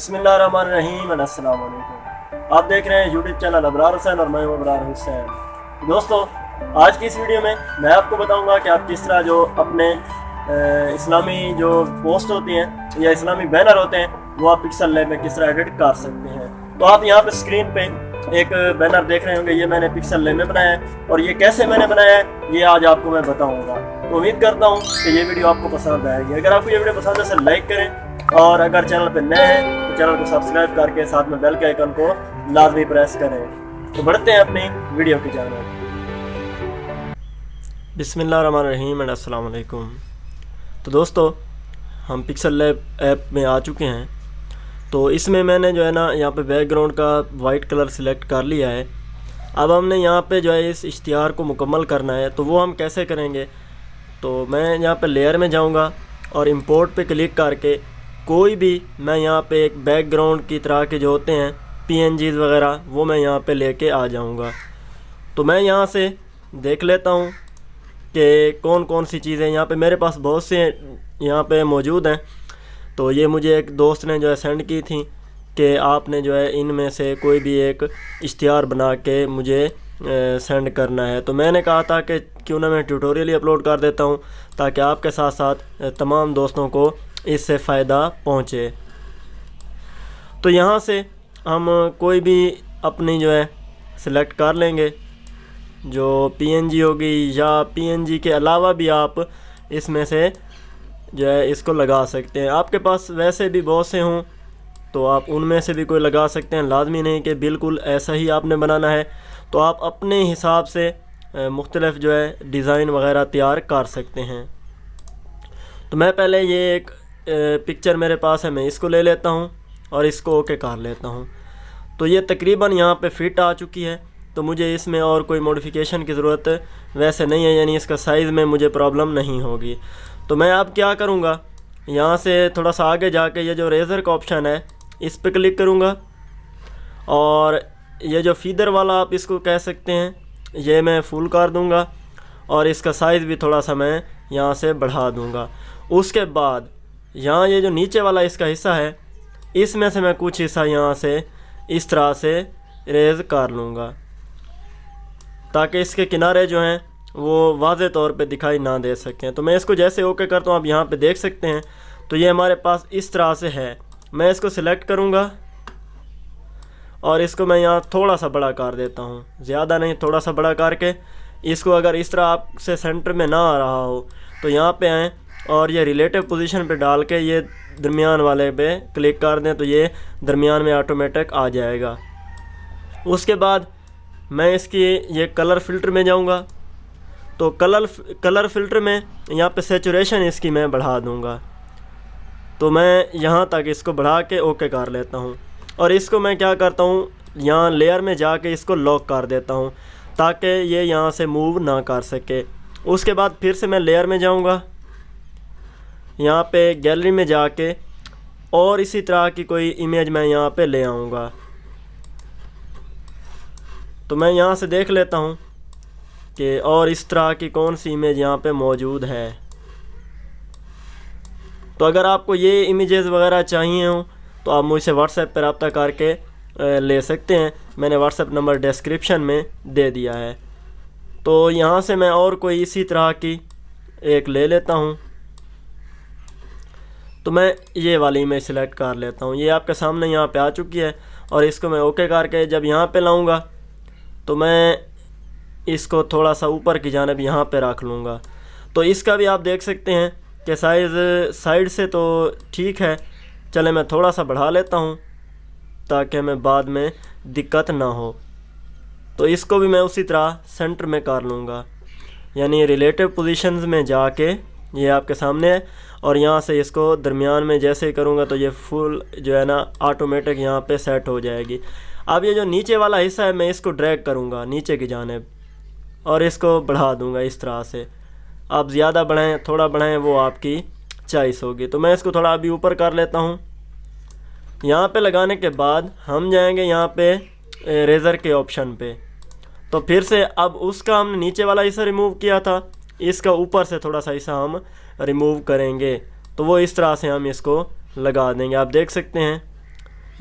बिस्मिल्लाहिर्रहमानिर्रहीम अस्सलाम वालेकुम। आप देख रहे हैं यूट्यूब चैनल अबरार हुसैन और मैं अबरार हुसैन। दोस्तों, आज की इस वीडियो में मैं आपको बताऊंगा कि आप किस तरह जो अपने इस्लामी जो पोस्ट होती हैं या इस्लामी बैनर होते हैं वो आप पिक्सल लैब में किस तरह एडिट कर सकते हैं। तो आप यहाँ पे स्क्रीन पे एक बैनर देख रहे होंगे, ये मैंने पिक्सल लैब में बनाया है और ये कैसे मैंने बनाया है ये आज आपको मैं बताऊँगा। तो उम्मीद करता हूँ कि ये वीडियो आपको पसंद आएगी। अगर आपको ये वीडियो पसंद है तो लाइक करें और अगर चैनल पर नए हैं तो चैनल को सब्सक्राइब करके साथ में बेल के आइकन को लाजमी प्रेस करें। तो बढ़ते हैं अपनी वीडियो की जानब। बिस्मिल्लाहिर्रहमानिर्रहीम अस्सलाम वालेकुम। तो दोस्तों, हम पिक्सल लैब ऐप में आ चुके हैं। तो इसमें मैंने जो है ना यहाँ पे बैकग्राउंड का वाइट कलर सिलेक्ट कर लिया है। अब हमने यहाँ पे जो है इस इश्तिहार को मुकम्मल करना है। तो वो हम कैसे करेंगे, तो मैं यहाँ पे लेयर में जाऊँगा और इंपोर्ट पे क्लिक करके कोई भी मैं यहाँ पे एक बैकग्राउंड की तरह के जो होते हैं PNGs वगैरह वो मैं यहाँ पे लेके आ जाऊँगा। तो मैं यहाँ से देख लेता हूँ कि कौन कौन सी चीज़ें यहाँ पे मेरे पास बहुत से यहाँ पे मौजूद हैं। तो ये मुझे एक दोस्त ने जो है सेंड की थी कि आपने जो है इनमें से कोई भी एक इश्तिहार बना के मुझे सेंड करना है। तो मैंने कहा था कि क्यों ना मैं ट्यूटोरियल ही अपलोड कर देता हूँ ताकि आपके साथ साथ तमाम दोस्तों को इससे फ़ायदा पहुँचे। तो यहाँ से हम कोई भी अपनी जो है सिलेक्ट कर लेंगे जो PNG होगी, या PNG के अलावा भी आप इसमें से जो है इसको लगा सकते हैं। आपके पास वैसे भी बहुत से हों तो आप उनमें से भी कोई लगा सकते हैं। लाजमी नहीं कि बिल्कुल ऐसा ही आपने बनाना है। तो आप अपने हिसाब से मुख्तलिफ जो है डिज़ाइन वगैरह तैयार कर सकते हैं। तो मैं पहले ये एक पिक्चर मेरे पास है, मैं इसको ले लेता हूँ और इसको ओके कर लेता हूँ। तो ये तकरीबन यहाँ पे फिट आ चुकी है। तो मुझे इसमें और कोई मॉडिफिकेशन की ज़रूरत वैसे नहीं है, यानी इसका साइज़ में मुझे प्रॉब्लम नहीं होगी। तो मैं अब क्या करूँगा, यहाँ से थोड़ा सा आगे जाके ये जो रेज़र का ऑप्शन है इस पर क्लिक करूँगा और ये जो फीदर वाला आप इसको कह सकते हैं ये मैं फुल कर दूँगा और इसका साइज़ भी थोड़ा सा मैं यहाँ से बढ़ा दूँगा। उसके बाद यहाँ ये जो नीचे वाला इसका हिस्सा है इसमें से मैं कुछ हिस्सा यहाँ से इस तरह से इरेज़ कर लूँगा ताकि इसके किनारे जो हैं वो वाज़े तौर पे दिखाई ना दे सकें। तो मैं इसको जैसे ओके करता हूँ आप यहाँ पे देख सकते हैं। तो ये हमारे पास इस तरह से है। मैं इसको सिलेक्ट करूँगा और इसको मैं यहाँ थोड़ा सा बड़ा कर देता हूँ, ज़्यादा नहीं, थोड़ा सा बड़ा करके इसको अगर इस तरह आपसे सेंटर में ना आ रहा हो तो यहाँ पे आएँ और ये रिलेटिव पोजीशन पे डाल के ये दरमियान वाले पे क्लिक कर दें तो ये दरमियान में ऑटोमेटिक आ जाएगा। उसके बाद मैं इसकी ये कलर फ़िल्टर में जाऊँगा। तो कलर फ़िल्टर में यहाँ पे सैचुरेशन इसकी मैं बढ़ा दूँगा। तो मैं यहाँ तक इसको बढ़ा के ओके कर लेता हूँ और इसको मैं क्या करता हूँ, यहाँ लेयर में जाके इसको लॉक कर देता हूँ ताकि ये यहाँ से मूव ना कर सके। उसके बाद फिर से मैं लेयर में जाऊँगा, यहाँ पे गैलरी में जाके और इसी तरह की कोई इमेज मैं यहाँ पे ले आऊँगा। तो मैं यहाँ से देख लेता हूँ कि और इस तरह की कौन सी इमेज यहाँ पे मौजूद है। तो अगर आपको ये इमेजेस वगैरह चाहिए हों तो आप मुझसे व्हाट्सएप पर रब्ता करके ले सकते हैं। मैंने व्हाट्सएप नंबर डिस्क्रिप्शन में दे दिया है। तो यहाँ से मैं और कोई इसी तरह की एक ले लेता हूँ। तो मैं ये वाली इमेज सेलेक्ट कर लेता हूँ। ये आपके सामने यहाँ पे आ चुकी है और इसको मैं ओके करके जब यहाँ पे लाऊंगा तो मैं इसको थोड़ा सा ऊपर की जानिब यहाँ पे रख लूँगा। तो इसका भी आप देख सकते हैं कि साइज़ साइड से तो ठीक है, चले मैं थोड़ा सा बढ़ा लेता हूँ ताकि हमें बाद में दिक्कत ना हो। तो इसको भी मैं उसी तरह सेंटर में कर लूँगा, यानी रिलेटिव पोजीशंस में जाके ये आपके सामने है और यहाँ से इसको दरमियान में जैसे ही करूँगा तो ये फुल जो है ना ऑटोमेटिक यहाँ पे सेट हो जाएगी। अब ये जो नीचे वाला हिस्सा है मैं इसको ड्रैग करूँगा नीचे की जानिब और इसको बढ़ा दूँगा इस तरह से। आप ज़्यादा बढ़ाएं थोड़ा बढ़ाएं वो आपकी चॉइस होगी। तो मैं इसको थोड़ा अभी ऊपर कर लेता हूँ। यहाँ पे लगाने के बाद हम जाएंगे यहाँ पे रेज़र के ऑप्शन पे। तो फिर से अब उसका हमने नीचे वाला हिस्सा रिमूव किया था, इसका ऊपर से थोड़ा सा हिस्सा हम रिमूव करेंगे। तो वो इस तरह से हम इसको लगा देंगे। आप देख सकते हैं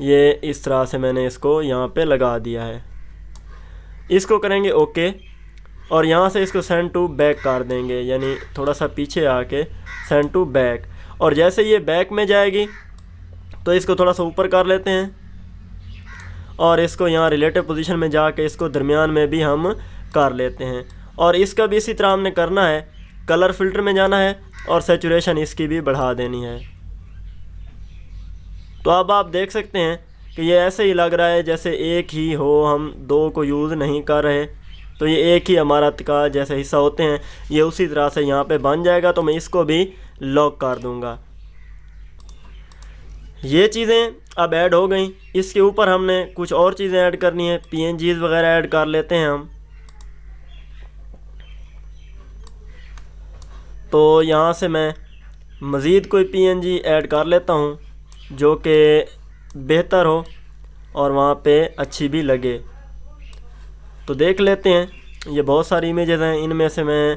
ये इस तरह से मैंने इसको यहाँ पे लगा दिया है। इसको करेंगे ओके और यहाँ से इसको सेंड टू बैक कर देंगे, यानी थोड़ा सा पीछे आके सेंड टू बैक। और जैसे ये बैक में जाएगी तो इसको थोड़ा सा ऊपर कर लेते हैं और इसको यहाँ रिलेटिव पोजीशन में जाके इसको दरमियान में भी हम कर लेते हैं। और इसका भी इसी तरह हमने करना है, कलर फिल्टर में जाना है और सैचुरेशन इसकी भी बढ़ा देनी है। तो अब आप देख सकते हैं कि ये ऐसे ही लग रहा है जैसे एक ही हो, हम दो को यूज़ नहीं कर रहे। तो ये एक ही इमारत का जैसे हिस्सा होते हैं, ये उसी तरह से यहाँ पे बन जाएगा। तो मैं इसको भी लॉक कर दूँगा। ये चीज़ें अब ऐड हो गई। इसके ऊपर हमने कुछ और चीज़ें ऐड करनी है, PNGs वगैरह ऐड कर लेते हैं हम। तो यहाँ से मैं मज़ीद कोई PNG ऐड कर लेता हूँ जो कि बेहतर हो और वहाँ पे अच्छी भी लगे। तो देख लेते हैं, ये बहुत सारी इमेजेस हैं, इनमें से मैं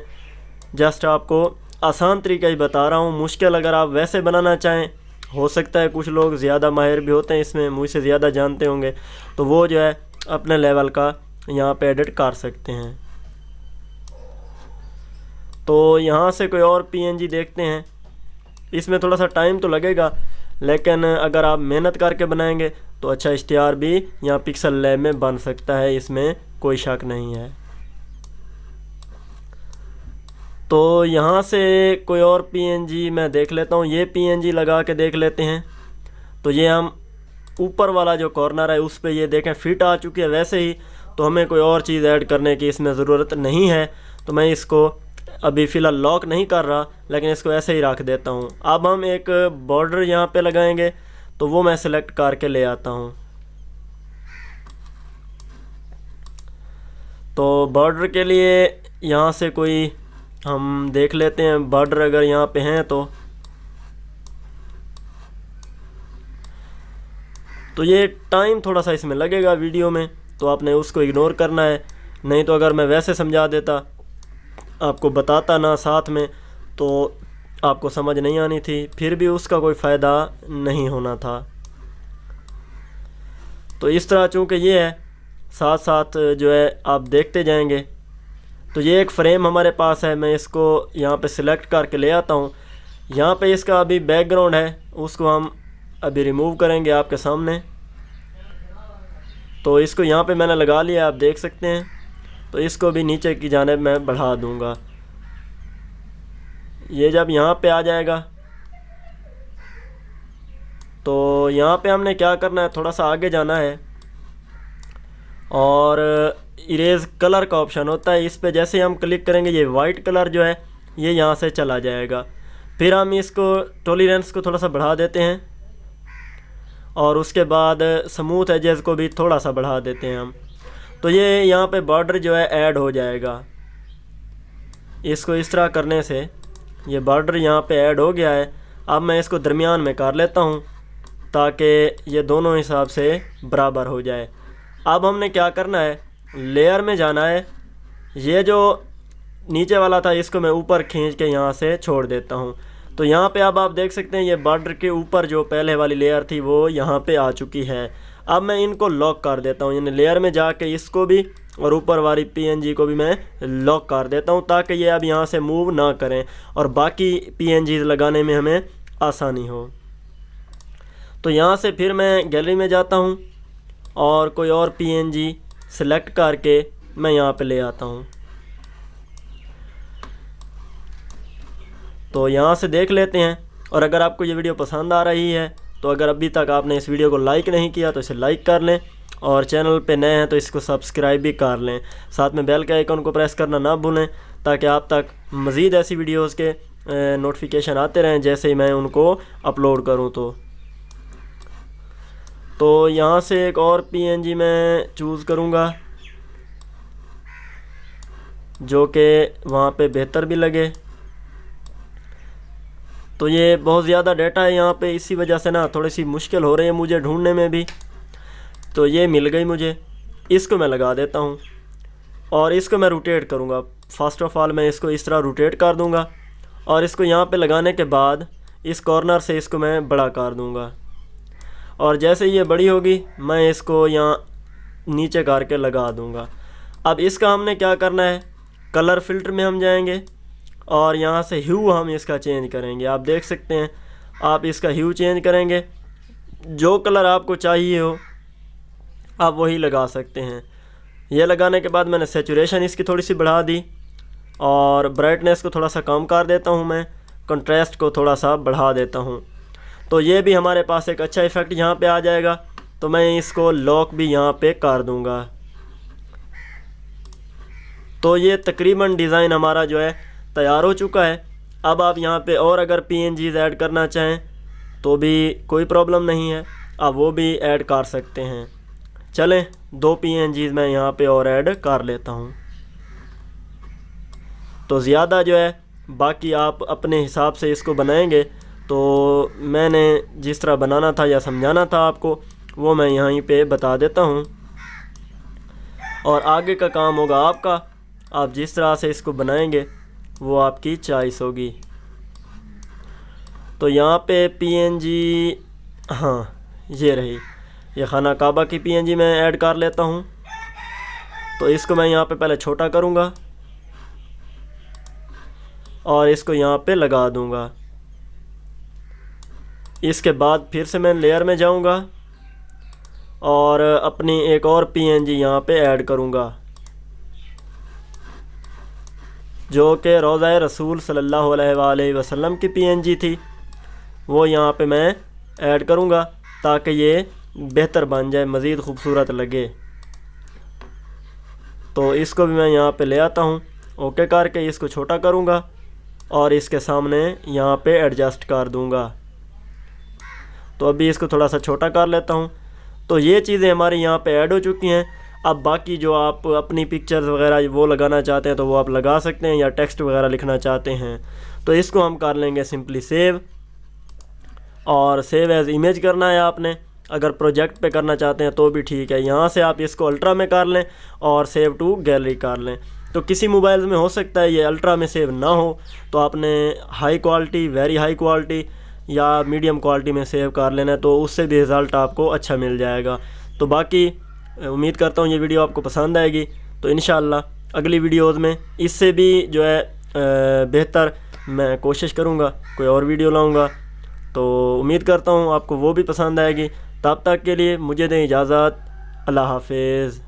जस्ट आपको आसान तरीका ही बता रहा हूँ। मुश्किल अगर आप वैसे बनाना चाहें, हो सकता है कुछ लोग ज़्यादा माहिर भी होते हैं इसमें, मुझसे ज़्यादा जानते होंगे, तो वो जो है अपने लेवल का यहाँ पे एडिट कर सकते हैं। तो यहाँ से कोई और PNG देखते हैं। इसमें थोड़ा सा टाइम तो लगेगा, लेकिन अगर आप मेहनत करके बनाएंगे तो अच्छा इश्तिहार भी यहाँ पिक्सल लैब में बन सकता है, इसमें कोई शक नहीं है। तो यहाँ से कोई और PNG मैं देख लेता हूँ, ये PNG लगा के देख लेते हैं। तो ये हम ऊपर वाला जो कॉर्नर है उस पे ये देखें फिट आ चुकी है वैसे ही, तो हमें कोई और चीज़ ऐड करने की इसमें ज़रूरत नहीं है। तो मैं इसको अभी फ़िलहाल लॉक नहीं कर रहा, लेकिन इसको ऐसे ही रख देता हूँ। अब हम एक बॉर्डर यहाँ पे लगाएंगे, तो वो मैं सिलेक्ट करके ले आता हूँ। तो बॉर्डर के लिए यहाँ से कोई हम देख लेते हैं, बॉर्डर अगर यहाँ पे हैं तो ये टाइम थोड़ा सा इसमें लगेगा वीडियो में, तो आपने उसको इग्नोर करना है। नहीं तो अगर मैं वैसे समझा देता, आपको बताता ना साथ में, तो आपको समझ नहीं आनी थी, फिर भी उसका कोई फ़ायदा नहीं होना था। तो इस तरह चूँकि ये है, साथ साथ जो है आप देखते जाएंगे। तो ये एक फ़्रेम हमारे पास है, मैं इसको यहाँ पे सिलेक्ट करके ले आता हूँ। यहाँ पे इसका अभी बैकग्राउंड है, उसको हम अभी रिमूव करेंगे आपके सामने। तो इसको यहाँ पे मैंने लगा लिया, आप देख सकते हैं। तो इसको भी नीचे की जानिब मैं बढ़ा दूँगा। ये जब यहाँ पे आ जाएगा तो यहाँ पे हमने क्या करना है, थोड़ा सा आगे जाना है और इरेज़ कलर का ऑप्शन होता है, इस पे जैसे हम क्लिक करेंगे ये वाइट कलर जो है ये यहाँ से चला जाएगा। फिर हम इसको टॉलरेंस को थोड़ा सा बढ़ा देते हैं और उसके बाद स्मूथ एजेस को भी थोड़ा सा बढ़ा देते हैं हम। तो ये यहाँ पे बॉर्डर जो है ऐड हो जाएगा। इसको इस तरह करने से ये बॉर्डर यहाँ पे ऐड हो गया है। अब मैं इसको दरमियान में कर लेता हूँ ताकि ये दोनों हिसाब से बराबर हो जाए। अब हमने क्या करना है, लेयर में जाना है। ये जो नीचे वाला था इसको मैं ऊपर खींच के यहाँ से छोड़ देता हूँ। तो यहाँ पे अब आप देख सकते हैं ये बॉर्डर के ऊपर जो पहले वाली लेयर थी वो यहाँ पे आ चुकी है। अब मैं इनको लॉक कर देता हूँ, यानी लेयर में जाके इसको भी और ऊपर वाली PNG को भी मैं लॉक कर देता हूँ ताकि ये अब यहाँ से मूव ना करें और बाकी PNGs लगाने में हमें आसानी हो। तो यहाँ से फिर मैं गैलरी में जाता हूँ और कोई और PNG सेलेक्ट करके मैं यहाँ पे ले आता हूँ। तो यहाँ से देख लेते हैं। और अगर आपको ये वीडियो पसंद आ रही है तो अगर अभी तक आपने इस वीडियो को लाइक नहीं किया तो इसे लाइक कर लें और चैनल पे नए हैं तो इसको सब्सक्राइब भी कर लें। साथ में बेल के आइकन को प्रेस करना ना भूलें ताकि आप तक मज़ीद ऐसी वीडियोस के नोटिफिकेशन आते रहें जैसे ही मैं उनको अपलोड करूं। तो यहाँ से एक और PNG मैं चूज़ करूँगा जो कि वहाँ पे बेहतर भी लगे। तो ये बहुत ज़्यादा डाटा है यहाँ पे, इसी वजह से ना थोड़ी सी मुश्किल हो रही है मुझे ढूंढने में भी। तो ये मिल गई मुझे, इसको मैं लगा देता हूँ और इसको मैं रोटेट करूँगा। फर्स्ट ऑफ ऑल मैं इसको इस तरह रोटेट कर दूँगा और इसको यहाँ पे लगाने के बाद इस कॉर्नर से इसको मैं बड़ा कर दूँगा और जैसे ये बड़ी होगी मैं इसको यहाँ नीचे करके लगा दूँगा। अब इसका हमने क्या करना है, कलर फिल्टर में हम जाएंगे और यहाँ से ह्यू हम इसका चेंज करेंगे। आप देख सकते हैं, आप इसका ह्यू चेंज करेंगे, जो कलर आपको चाहिए हो आप वही लगा सकते हैं। ये लगाने के बाद मैंने सेचुरेशन इसकी थोड़ी सी बढ़ा दी और ब्राइटनेस को थोड़ा सा कम कर देता हूँ मैं, कंट्रास्ट को थोड़ा सा बढ़ा देता हूँ। तो ये भी हमारे पास एक अच्छा इफ़ेक्ट यहाँ पे आ जाएगा। तो मैं इसको लॉक भी यहाँ पे कर दूँगा। तो ये तकरीबन डिज़ाइन हमारा जो है तैयार हो चुका है। अब आप यहाँ पे और अगर PNGs ऐड करना चाहें तो भी कोई प्रॉब्लम नहीं है, आप वो भी ऐड कर सकते हैं। चलें 2 PNGs मैं यहाँ पे और ऐड कर लेता हूँ। तो ज़्यादा जो है बाकी आप अपने हिसाब से इसको बनाएंगे। तो मैंने जिस तरह बनाना था या समझाना था आपको वो मैं यहीं पे बता देता हूँ, और आगे का काम होगा आपका। आप जिस तरह से इसको बनाएंगे वो आपकी चॉइस होगी। तो यहाँ पे PNG, हाँ ये रही, ये खाना काबा की PNG मैं ऐड कर लेता हूँ। तो इसको मैं यहाँ पे पहले छोटा करूँगा और इसको यहाँ पे लगा दूँगा। इसके बाद फिर से मैं लेयर में जाऊँगा और अपनी एक और PNG यहाँ पे ऐड करूँगा, जो कि रोज़ा रसूल सल्लल्लाहु अलैहि वसल्लम की PNG थी। वो यहाँ पे मैं ऐड करूँगा ताकि ये बेहतर बन जाए, मज़ीद खूबसूरत लगे। तो इसको भी मैं यहाँ पे ले आता हूँ, ओके करके इसको छोटा करूँगा और इसके सामने यहाँ पे एडजस्ट कर दूँगा। तो अभी इसको थोड़ा सा छोटा कर लेता हूँ। तो ये चीज़ें हमारी यहाँ पे ऐड हो चुकी हैं। अब बाकी जो आप अपनी पिक्चर्स वगैरह वो लगाना चाहते हैं तो वो आप लगा सकते हैं, या टेक्स्ट वगैरह लिखना चाहते हैं तो इसको हम कर लेंगे सिंपली सेव, और सेव एज़ इमेज करना है आपने। अगर प्रोजेक्ट पे करना चाहते हैं तो भी ठीक है, यहाँ से आप इसको अल्ट्रा में कर लें और सेव टू गैलरी कर लें। तो किसी मोबाइल में हो सकता है ये अल्ट्रा में सेव ना हो, तो आपने high quality, very high quality या मीडियम क्वालिटी में सेव कर लेना है, तो उससे भी रिज़ल्ट आपको अच्छा मिल जाएगा। तो बाकी उम्मीद करता हूँ ये वीडियो आपको पसंद आएगी। तो इंशाअल्लाह अगली वीडियोज़ में इससे भी जो है बेहतर मैं कोशिश करूँगा, कोई और वीडियो लाऊँगा। तो उम्मीद करता हूँ आपको वो भी पसंद आएगी। तब तक के लिए मुझे दें इजाज़त। अल्लाह हाफिज़।